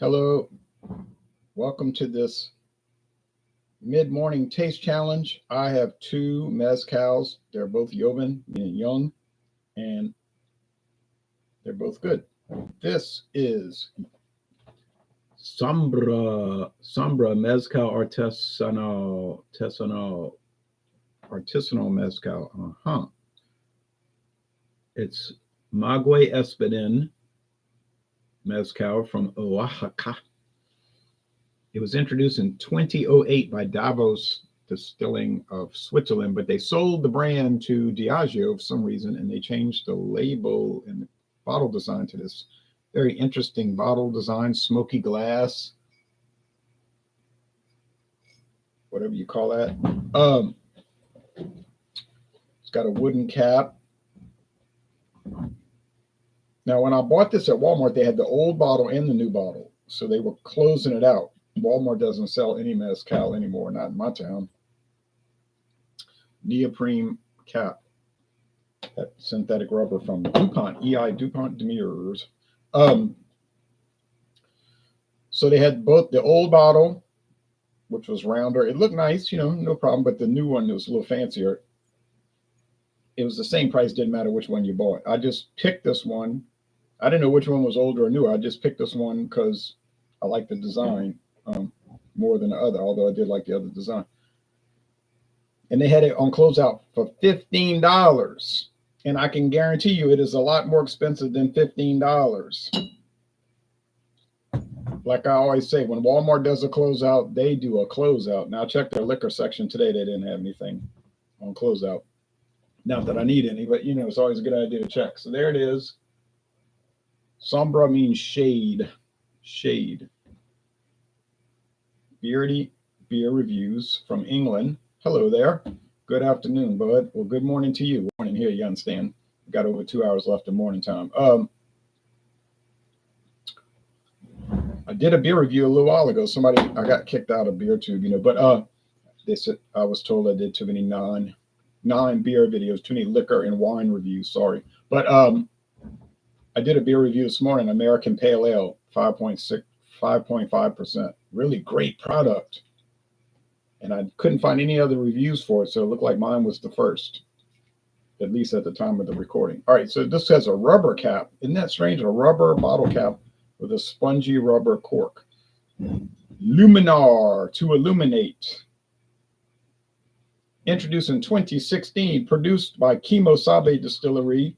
Hello, welcome to this mid-morning taste challenge. I have two mezcals. They're both Joven, meaning young, and they're both good. This is Sombra Mezcal Artisanal Mezcal. It's Maguay espadin Mezcal from Oaxaca. It was introduced in 2008 by Davos Distilling of Switzerland, but they sold the brand to Diageo for some reason, and they changed the label and the bottle design to this very interesting bottle design, smoky glass, whatever you call that. It's got a wooden cap. Now, when I bought this at Walmart, they had the old bottle and the new bottle, so they were closing it out. Walmart doesn't sell any mezcal anymore, not in my town. Neoprene cap, that synthetic rubber from DuPont, EI DuPont Demirs. So they had both the old bottle, which was rounder. It looked nice, no problem, but the new one was a little fancier. It was the same price, didn't matter which one you bought. I just picked this one. I didn't know which one was older or newer. I just picked this one because I like the design. More than the other, although I did like the other design. And they had it on closeout for $15. And I can guarantee you it is a lot more expensive than $15. Like I always say, when Walmart does a closeout, they do a closeout. Now, I checked their liquor section today. They didn't have anything on closeout. Not that I need any, but, it's always a good idea to check. So there it is. Sombra means shade. Shade. Beardy Beer Reviews from England. Hello there. Good afternoon, bud. Well, good morning to you. Morning here, you understand. We've got over 2 hours left of morning time. I did a beer review a little while ago. I got kicked out of BeerTube, but they said I was told I did too many non-beer videos, too many liquor and wine reviews. Sorry, but I did a beer review this morning. American Pale Ale, 5.5%. Really great product. And I couldn't find any other reviews for it, so it looked like mine was the first, at least at the time of the recording. All right, so this has a rubber cap. Isn't that strange? A rubber bottle cap with a spongy rubber cork. Luminar, to illuminate. Introduced in 2016, produced by Kimo Sabe Distillery,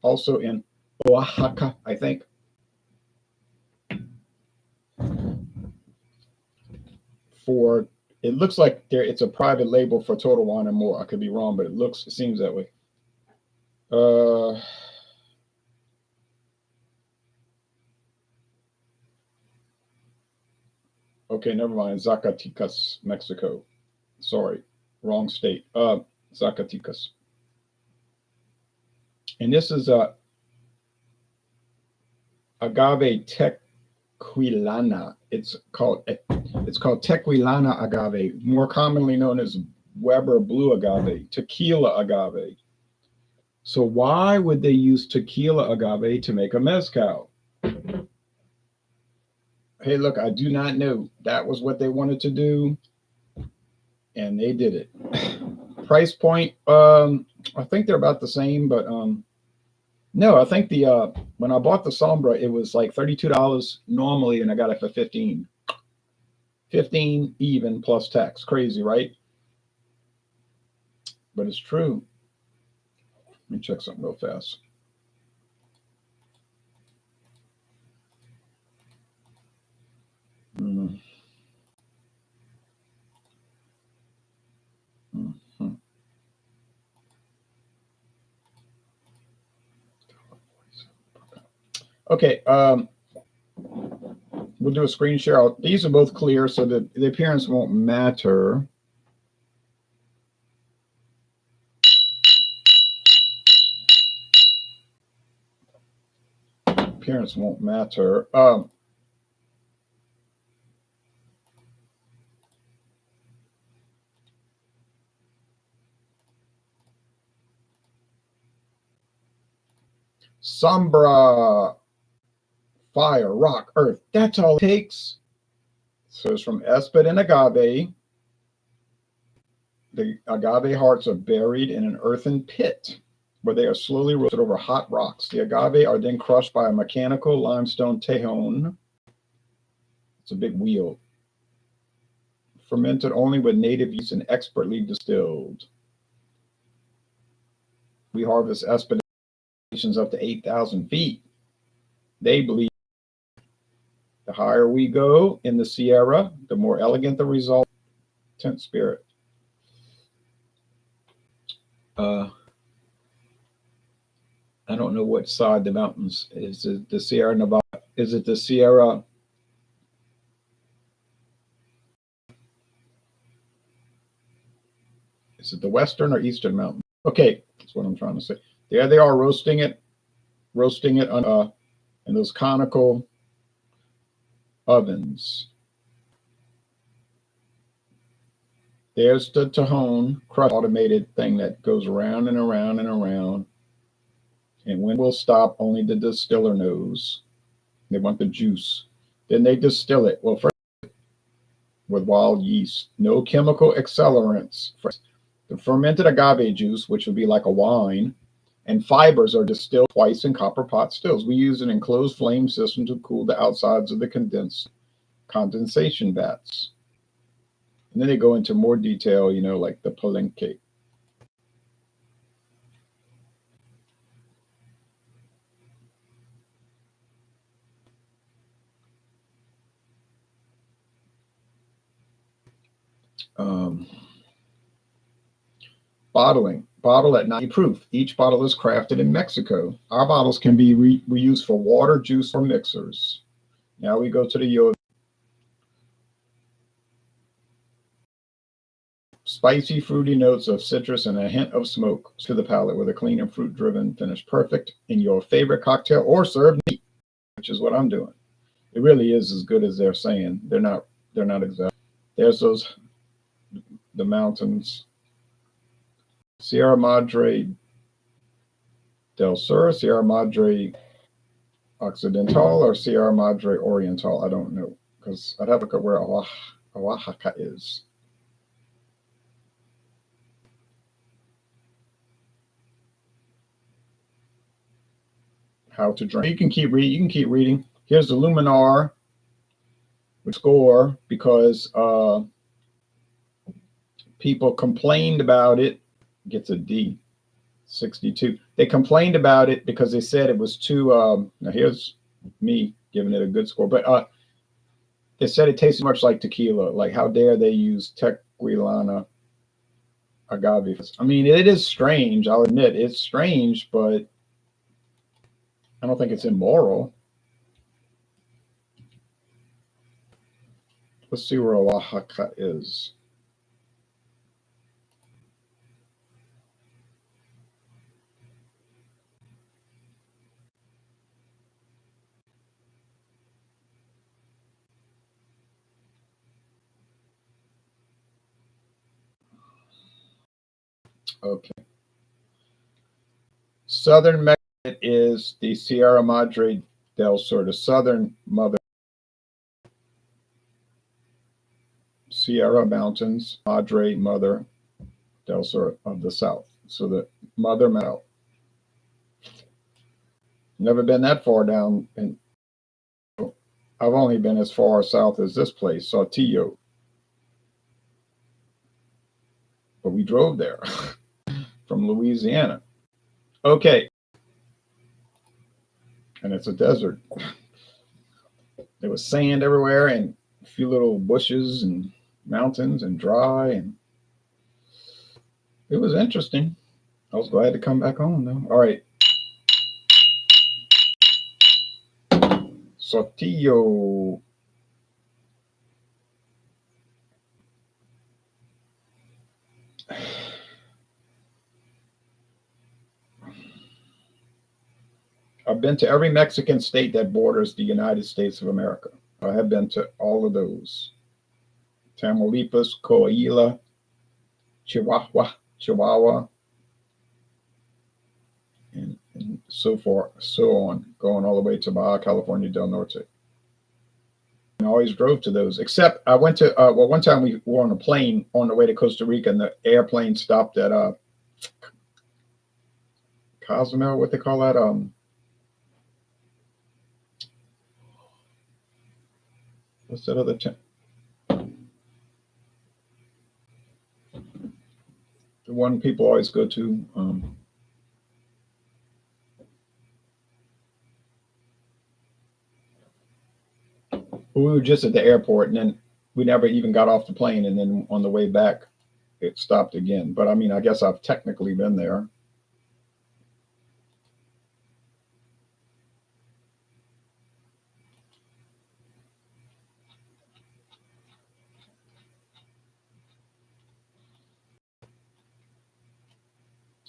also in Oaxaca, I think. It looks like it's a private label for Total Wine and More. I could be wrong, but it seems that way. Okay, never mind. Zacatecas, Mexico. Sorry, wrong state. Zacatecas. And this is agave tequilana. It's called tequilana agave, more commonly known as Weber blue agave, tequila agave. So why would they use tequila agave to make a mezcal? Hey, look, I do not know. That was what they wanted to do, and they did it. Price point, I think they're about the same, but no, I think when I bought the Sombra, it was like $32 normally, and I got it for $15. $15 even plus tax. Crazy, right? But it's true. Let me check something real fast. Okay, we'll do a screen share. These are both clear, so the appearance won't matter. Appearance won't matter. Sombra fire, rock, earth. That's all it takes. So it's from espadin agave. The agave hearts are buried in an earthen pit where they are slowly roasted over hot rocks. The agave are then crushed by a mechanical limestone tejon. It's a big wheel. Fermented only with native yeast and expertly distilled. We harvest espadins up to 8,000 feet. They believe the higher we go in the Sierra, the more elegant the result. Tent spirit. I don't know what side the mountains. Is it the Sierra Nevada? Is it the Sierra? Is it the western or eastern mountain? Okay, that's what I'm trying to say. There they are roasting it on in those conical ovens. There's the Tejon crush automated thing that goes around and around and around. And when we'll stop, only the distiller knows. They want the juice. Then they distill it. Well, first with wild yeast, no chemical accelerants. The fermented agave juice, which would be like a wine, and fibers are distilled twice in copper pot stills. We use an enclosed flame system to cool the outsides of the condensation vats. And then they go into more detail, you know, like the palenque. Bottling. Bottle at 90 proof. Each bottle is crafted in Mexico. Our bottles can be reused for water, juice, or mixers. Now we go to the Joven. Spicy, fruity notes of citrus and a hint of smoke to the palate with a clean and fruit-driven finish. Perfect in your favorite cocktail or served neat, which is what I'm doing. It really is as good as they're saying. They're not exact. There's the mountains. Sierra Madre del Sur, Sierra Madre Occidental, or Sierra Madre Oriental. I don't know, because I'd have to look at where Oaxaca is. How to drink. You can keep reading. You can keep reading. Here's the Luminar score because people complained about it. Gets a D, 62. They complained about it because they said it was too. Now here's me giving it a good score, but they said it tasted much like tequila. Like, how dare they use tequilana agave? I mean, it is strange. I'll admit it's strange, but I don't think it's immoral. Let's see where Oaxaca is. Okay. Southern Mexico is the Sierra Madre del Sur, the southern mother. Sierra Mountains, Madre, Mother del Sur of the South. So the Mother Mountain. Never been that far down. And I've only been as far south as this place, Saltillo. But we drove there from Louisiana. Okay. And it's a desert. There was sand everywhere and a few little bushes and mountains and dry, and it was interesting. I was glad to come back home though. All right. Saltillo. I've been to every Mexican state that borders the United States of America. I have been to all of those. Tamaulipas, Coahuila, Chihuahua, and and so on, going all the way to Baja California del Norte. I always drove to those, except I went to, well, one time we were on a plane on the way to Costa Rica, and the airplane stopped at Cozumel, what they call that? What's that other town? The one people always go to. We were just at the airport, and then we never even got off the plane, and then on the way back, it stopped again. But I mean, I guess I've technically been there.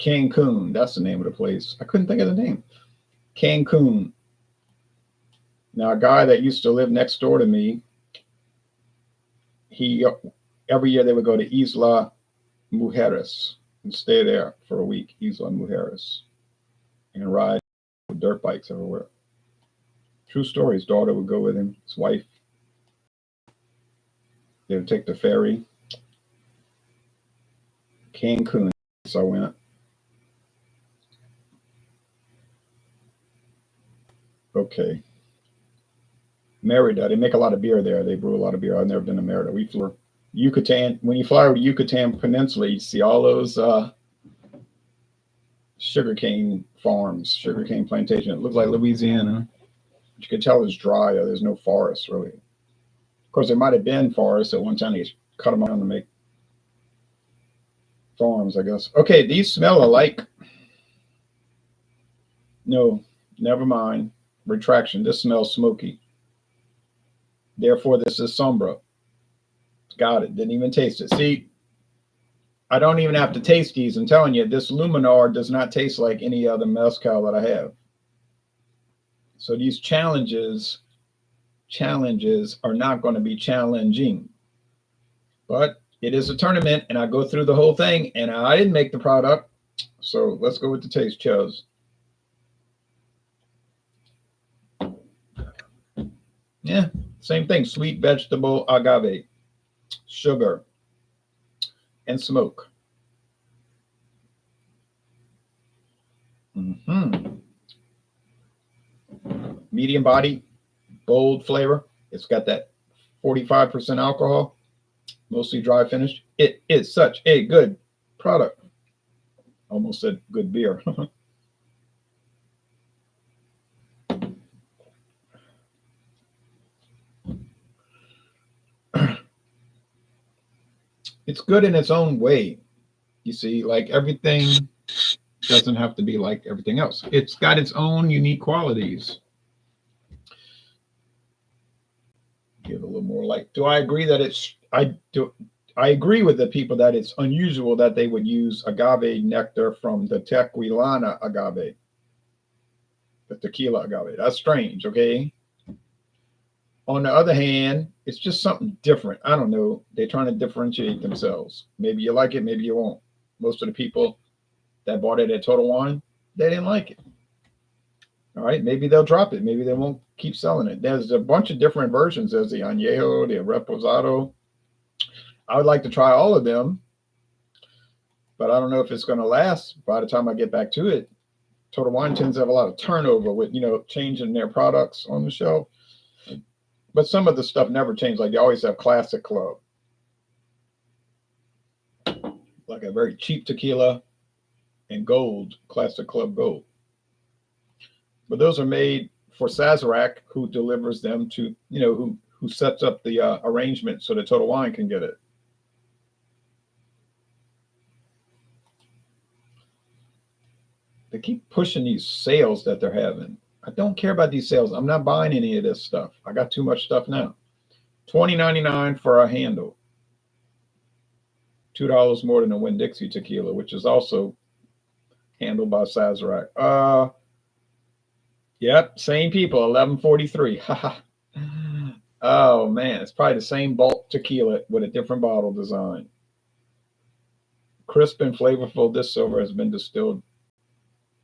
Cancun, that's the name of the place. I couldn't think of the name. Cancun. Now, a guy that used to live next door to me, he every year they would go to Isla Mujeres and stay there for a week. Isla Mujeres, and ride dirt bikes everywhere. True story. His daughter would go with him. His wife. They would take the ferry. Cancun. So I went. Okay. Merida. They make a lot of beer there. They brew a lot of beer. I've never been to Merida. We flew Yucatan. When you fly over the Yucatan Peninsula, you see all those sugarcane farms, sugarcane plantation. It looks like Louisiana. But you can tell it's dry. There's no forest really. Of course, there might have been forests at one time. They cut them down to make farms, I guess. Okay, these smell alike. No, never mind. Retraction. This smells smoky. Therefore, this is Sombra. Got it. Didn't even taste it. See, I don't even have to taste these. I'm telling you, this Luminar does not taste like any other mezcal that I have. So these challenges are not going to be challenging. But it is a tournament, and I go through the whole thing, and I didn't make the product. So let's go with the taste, Chuz. Yeah, same thing. Sweet vegetable agave, sugar, and smoke. Medium body, bold flavor. It's got that 45% alcohol, mostly dry finish. It is such a good product. Almost said good beer. It's good in its own way. You see, like everything doesn't have to be like everything else. It's got its own unique qualities. Give a little more light. Do I agree that it's, I agree with the people that it's unusual that they would use agave nectar from the tequilana agave, the tequila agave. That's strange, okay? On the other hand, it's just something different. I don't know. They're trying to differentiate themselves. Maybe you like it, maybe you won't. Most of the people that bought it at Total Wine, they didn't like it. All right, maybe they'll drop it. Maybe they won't keep selling it. There's a bunch of different versions. There's the Añejo, the Reposado. I would like to try all of them, but I don't know if it's going to last by the time I get back to it. Total Wine tends to have a lot of turnover with, changing their products on the shelf. But some of the stuff never changed. Like they always have Classic Club, like a very cheap tequila, and Gold, Classic Club Gold. But those are made for Sazerac, who delivers them to, who sets up the arrangement so that Total Wine can get it. They keep pushing these sales that they're having. I don't care about these sales. I'm not buying any of this stuff. I got too much stuff now. $20.99 for a handle. $2 more than a Winn-Dixie tequila, which is also handled by Sazerac. Yep, same people, $11.43. Oh man, it's probably the same bulk tequila with a different bottle design. Crisp and flavorful, this silver has been distilled.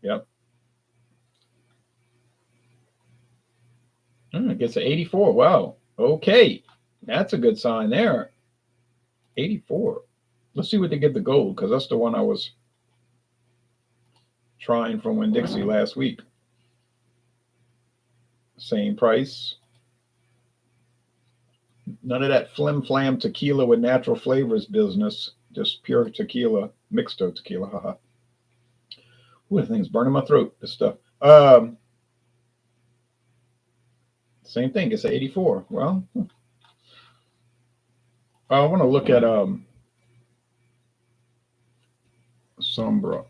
Yep. It gets an 84. Wow. Okay. That's a good sign there. 84. Let's see what they give the gold, because that's the one I was trying from Winn-Dixie last week. Same price. None of that flim flam tequila with natural flavors business. Just pure tequila, mixed tequila. Haha. Ooh, that thing's burning my throat. This stuff. Same thing. It's an 84. Well, I want to look at Sombra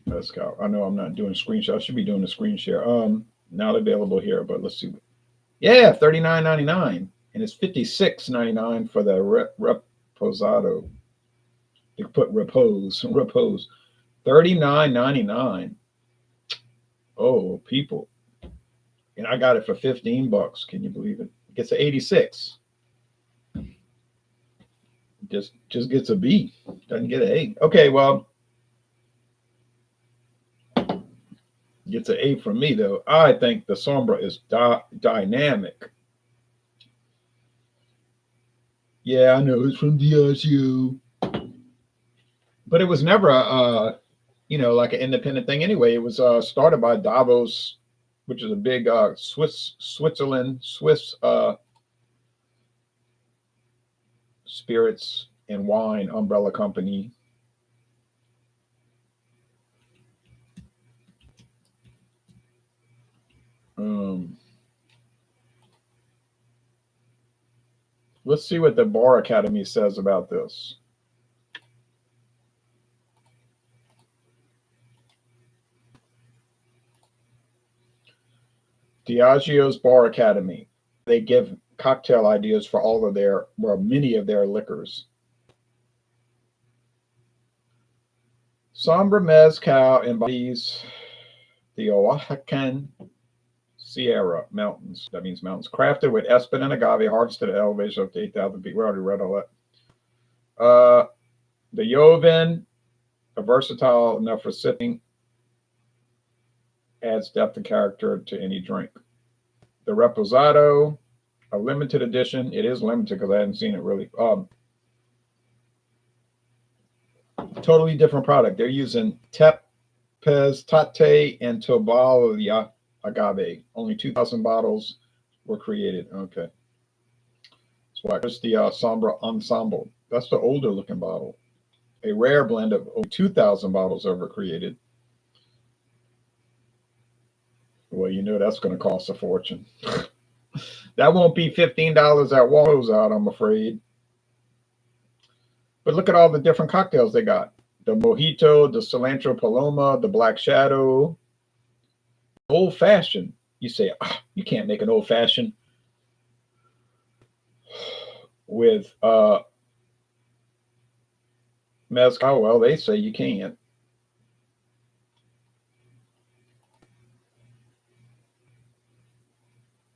mezcal. I know I'm not doing a screen share. I should be doing a screen share. Not available here, but let's see. Yeah, $39.99, and it's $56.99 for the reposado. You put repose. $39.99. Oh, people. And I got it for $15. Can you believe it? It gets an 86. Just gets a B. Doesn't get an A. Okay, well, gets an A from me, though. I think the Sombra is dynamic. Yeah, I know it's from Diageo. But it was never like an independent thing anyway. It was started by Davos, which is a big Swiss spirits and wine umbrella company. Let's see what the Bar Academy says about this. Diageo's Bar Academy. They give cocktail ideas for many of their liquors. Sombra Mezcal embodies the Oaxacan Sierra Mountains. That means mountains. Crafted with espadin and agave, harvested at elevation up to 8,000 feet. We already read all that. The Joven, versatile enough for sipping, adds depth and character to any drink. The Reposado, a limited edition. It is limited because I hadn't seen it really. Totally different product. They're using Tepes, Tate, and Tobal agave. Only 2,000 bottles were created. Okay. So here's the Sombra Ensemble. That's the older looking bottle. A rare blend of over 2,000 bottles ever created. Well, that's going to cost a fortune. That won't be $15 at Walmart out, I'm afraid. But look at all the different cocktails they got. The Mojito, the Cilantro Paloma, the Black Shadow. Old fashioned. You say, you can't make an old fashioned with mezcal. Well, they say you can't.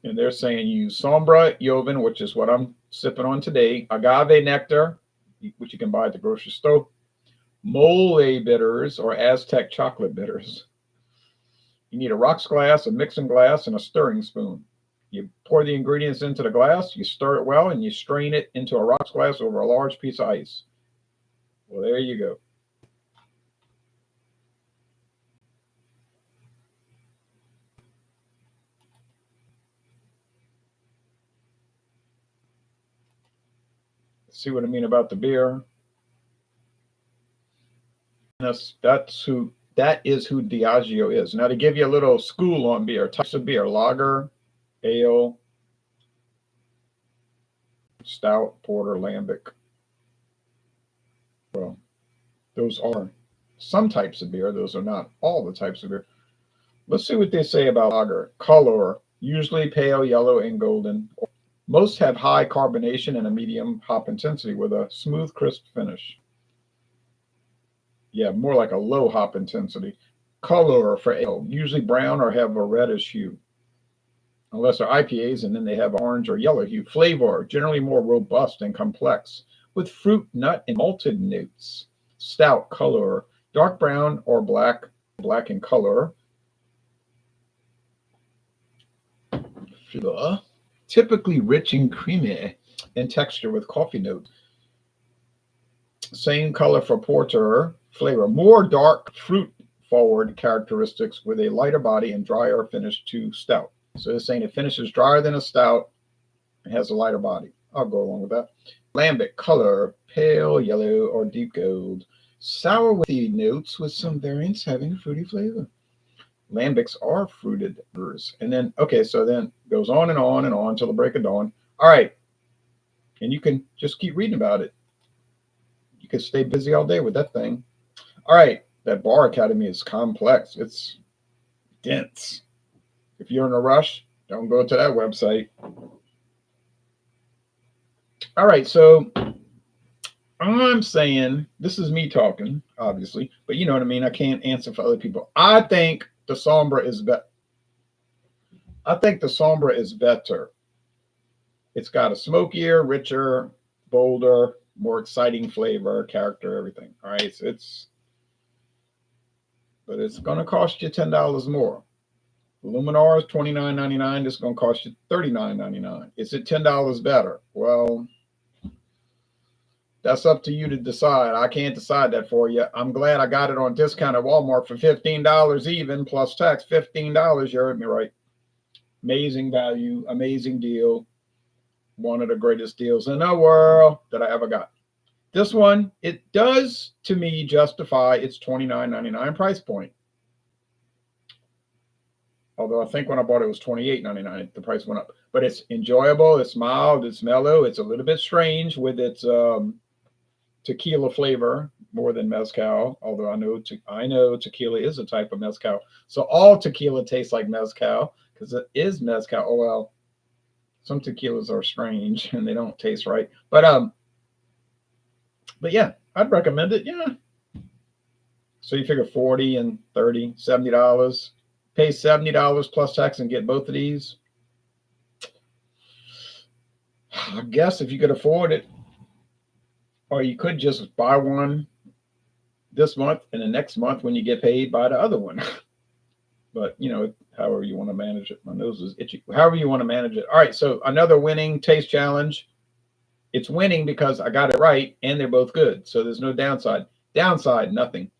And they're saying use Sombra Joven, which is what I'm sipping on today, agave nectar, which you can buy at the grocery store, mole bitters or Aztec chocolate bitters. You need a rocks glass, a mixing glass, and a stirring spoon. You pour the ingredients into the glass, you stir it well, and you strain it into a rocks glass over a large piece of ice. Well, there you go. See what I mean about the beer? That is who Diageo is. Now, to give you a little school on beer, types of beer: lager, ale, stout, porter, lambic. Well, those are some types of beer. Those are not all the types of beer. Let's see what they say about lager. Color, usually pale yellow and golden. Most have high carbonation and a medium hop intensity with a smooth, crisp finish. Yeah, more like a low hop intensity. Color for ale, usually brown or have a reddish hue. Unless they're IPAs, and then they have orange or yellow hue. Flavor, generally more robust and complex, with fruit, nut, and malted notes. Stout color, dark brown or black in color. flavor, typically rich and creamy in texture with coffee notes. Same color for porter flavor. More dark fruit forward characteristics with a lighter body and drier finish to stout. So it's saying it finishes drier than a stout and has a lighter body. I'll go along with that. Lambic color, pale yellow or deep gold. Sour with the notes with some variants having a fruity flavor. Lambics are fruited brewers. And then, okay, so then goes on and on and on till the break of dawn. All right. And you can just keep reading about it. You could stay busy all day with that thing. All right. That Bar Academy is complex. It's dense. If you're in a rush, don't go to that website. All right. So I'm saying, this is me talking, obviously, but you know what I mean? I can't answer for other people. I think the Sombra is better. I think the Sombra is better. It's got a smokier, richer, bolder, more exciting flavor, character, everything. All right. So but it's going to cost you $10 more. Luminar is $29.99. This is going to cost you $39.99. Is it $10 better? Well, that's up to you to decide. I can't decide that for you. I'm glad I got it on discount at Walmart for $15 even, plus tax. $15. You heard me right. Amazing value, amazing deal. One of the greatest deals in the world that I ever got. This one, it does, to me, justify its $29.99 price point. Although I think when I bought it, it was $28.99. The price went up. But it's enjoyable. It's mild. It's mellow. It's a little bit strange with its tequila flavor more than mezcal. Although I know tequila is a type of mezcal. So all tequila tastes like mezcal because it is mezcal. Oh, well, some tequilas are strange and they don't taste right. But yeah, I'd recommend it. Yeah. So you figure 40 and 30, $70. Pay $70 plus tax and get both of these. I guess if you could afford it, or you could just buy one this month and the next month when you get paid, buy the other one. But, you know, however you want to manage it. My nose is itchy. However you want to manage it. All right, so another winning taste challenge. It's winning because I got it right and they're both good. So there's no downside. Downside, nothing.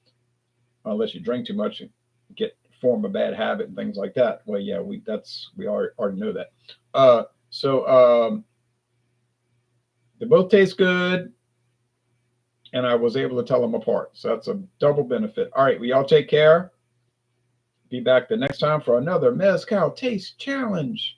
Unless you drink too much and form a bad habit and things like that. Well, yeah, we already know that. They both taste good, and I was able to tell them apart. So that's a double benefit. All right, we all take care. Be back the next time for another Mezcal Taste Challenge.